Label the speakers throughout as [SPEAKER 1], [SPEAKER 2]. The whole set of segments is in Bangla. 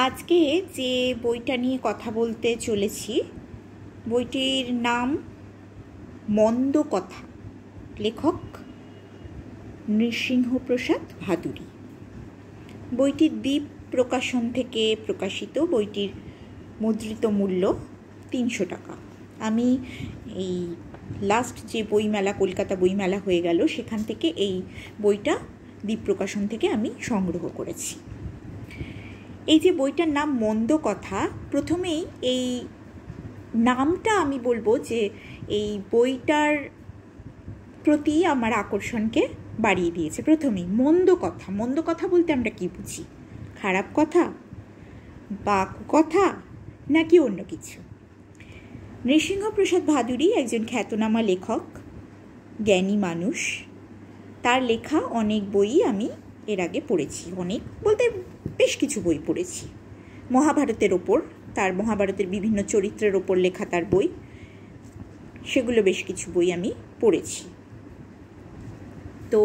[SPEAKER 1] আজকে যে বইটা নিয়ে কথা বলতে চলেছি বইটির নাম মন্দ কথা, লেখক নৃসিংহপ্রসাদ ভাদুড়ী। বইটি দ্বীপ প্রকাশন থেকে প্রকাশিত। বইটির মুদ্রিত মূল্য 300 টাকা। আমি এই লাস্ট যে বইমেলা, কলকাতা বইমেলা হয়ে গেল, সেখান থেকে এই বইটা দ্বীপ প্রকাশন থেকে আমি সংগ্রহ করেছি। এই যে বইটার নাম মন্দ কথা, প্রথমেই এই নামটা আমি বলবো যে এই বইটার প্রতি আমার আকর্ষণকে বাড়িয়ে দিয়েছে। প্রথমেই মন্দ কথা। মন্দ কথা বলতে আমরা কি বুঝি? খারাপ কথা বা কথা নাকি অন্য কিছু? নৃসিংহপ্রসাদ ভাদুড়ী একজন খ্যাতনামা লেখক, জ্ঞানী মানুষ। তার লেখা অনেক বই আমি এর আগে পড়েছি। অনেক বলতে বেশ কিছু বই পড়েছি। মহাভারতের ওপর, তার মহাভারতের বিভিন্ন চরিত্রের ওপর লেখা তার বই, সেগুলো বেশ কিছু বই আমি পড়েছি। তো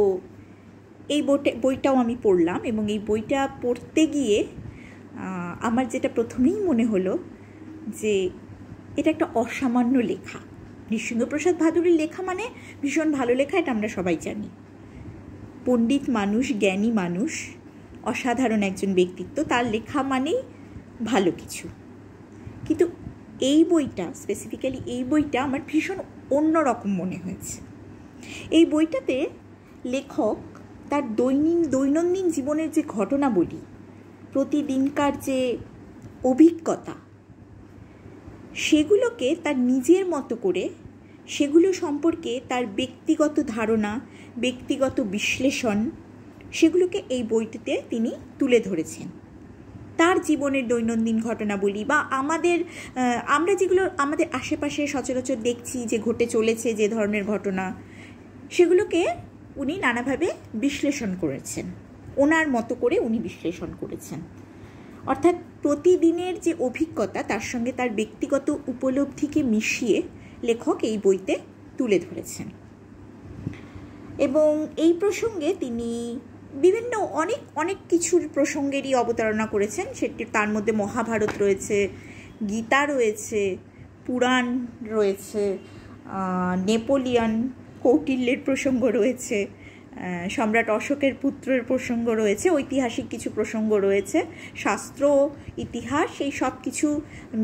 [SPEAKER 1] এই বইটাও আমি পড়লাম, এবং এই বইটা পড়তে গিয়ে আমার যেটা প্রথমেই মনে হলো যে এটা একটা অসামান্য লেখা। নৃসিংহপ্রসাদ ভাদুড়ীর লেখা মানে ভীষণ ভালো লেখা, এটা আমরা সবাই জানি। পণ্ডিত মানুষ, জ্ঞানী মানুষ, অসাধারণ একজন ব্যক্তিত্ব, তার লেখা মানেই ভালো কিছু। কিন্তু এই বইটা, স্পেসিফিক্যালি এই বইটা আমার ভীষণ অন্যরকম মনে হয়েছে। এই বইটাতে লেখক তার দৈনন্দিন জীবনের যে ঘটনাবলী, প্রতিদিনকার যে অভিজ্ঞতা, সেগুলোকে তার নিজের মতো করে, সেগুলো সম্পর্কে তার ব্যক্তিগত ধারণা, ব্যক্তিগত বিশ্লেষণ, সেগুলোকে এই বইটিতে তিনি তুলে ধরেছেন। তার জীবনের দৈনন্দিন ঘটনাবলী বা আমরা যেগুলো আমাদের আশেপাশে সচরাচর দেখছি যে ঘটে চলেছে, যে ধরনের ঘটনা, সেগুলোকে উনি নানাভাবে বিশ্লেষণ করেছেন। ওনার মতো করে উনি বিশ্লেষণ করেছেন। অর্থাৎ প্রতিদিনের যে অভিজ্ঞতা, তার সঙ্গে তার ব্যক্তিগত উপলব্ধিকে মিশিয়ে লেখক এই বইতে তুলে ধরেছেন। এবং এই প্রসঙ্গে তিনি বিভিন্ন অনেক কিছুর প্রসঙ্গেরই অবতারণা করেছেন। সেটি তার মধ্যে মহাভারত রয়েছে, গীতা রয়েছে, পুরাণ রয়েছে, নেপোলিয়ন, কৌটিল্যের প্রসঙ্গ রয়েছে, সম্রাট অশোকের পুত্রের প্রসঙ্গ রয়েছে, ঐতিহাসিক কিছু প্রসঙ্গ রয়েছে, শাস্ত্র, ইতিহাস, এই সব কিছু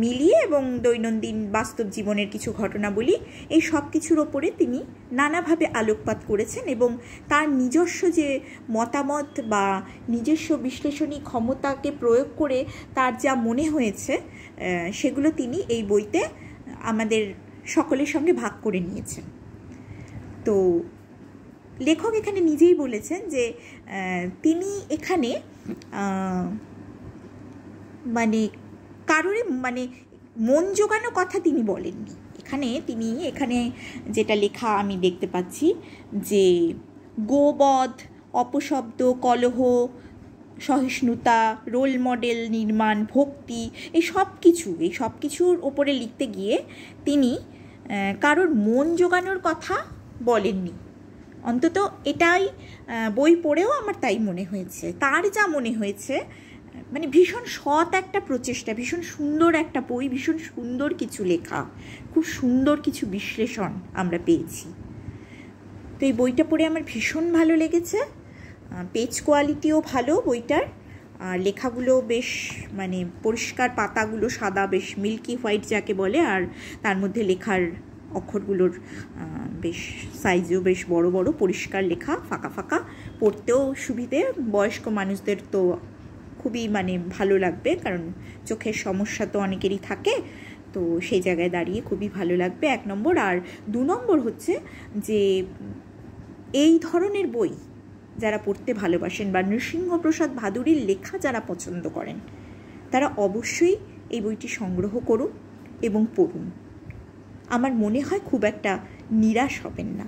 [SPEAKER 1] মিলিয়ে, এবং দৈনন্দিন বাস্তব জীবনের কিছু ঘটনাবলী, এই সব কিছুর ওপরে তিনি নানাভাবে আলোকপাত করেছেন। এবং তার নিজস্ব যে মতামত বা নিজস্ব বিশ্লেষণী ক্ষমতাকে প্রয়োগ করে তার যা মনে হয়েছে, সেগুলো তিনি এই বইতে আমাদের সকলের সঙ্গে ভাগ করে নিয়েছেন। তো লেখক এখানে নিজেই বলেছেন যে তিনি এখানে কারোর মন জোগানো কথা তিনি বলেননি। এখানে যেটা লেখা আমি দেখতে পাচ্ছি যে গোবধ, অপশব্দ, কলহ, সহিষ্ণুতা, রোল মডেল নির্মাণ, ভক্তি, এই সব কিছুর ওপরে লিখতে গিয়ে তিনি কারোর মন জোগানোর কথা বলেননি। অন্তত এটাই বই পড়েও আমার তাই মনে হয়েছে। তার যা মনে হয়েছে, ভীষণ সৎ একটা প্রচেষ্টা, ভীষণ সুন্দর একটা বই, ভীষণ সুন্দর কিছু লেখা, খুব সুন্দর কিছু বিশ্লেষণ আমরা পেয়েছি। তো এই বইটা পড়ে আমার ভীষণ ভালো লেগেছে। পেজ কোয়ালিটিও ভালো বইটার, আর লেখাগুলো বেশ পরিষ্কার, পাতাগুলো সাদা, বেশ মিল্কি হোয়াইট যাকে বলে, আর তার মধ্যে লেখার অক্ষরগুলোর বেশ সাইজও বেশ বড় বড়, পরিষ্কার লেখা, ফাঁকা ফাঁকা, পড়তেও সুবিধে। বয়স্ক মানুষদের তো খুবই ভালো লাগবে, কারণ চোখের সমস্যা তো অনেকেরই থাকে, তো সেই জায়গায় দাঁড়িয়ে খুবই ভালো লাগবে, 1 নম্বর। আর 2 নম্বর হচ্ছে যে এই ধরনের বই যারা পড়তে ভালোবাসেন বা নৃসিংহপ্রসাদ ভাদুড়ীর লেখা যারা পছন্দ করেন, তারা অবশ্যই এই বইটি সংগ্রহ করুন এবং পড়ুন। আমার মনে হয় খুব একটা নিরাশ হবেন না।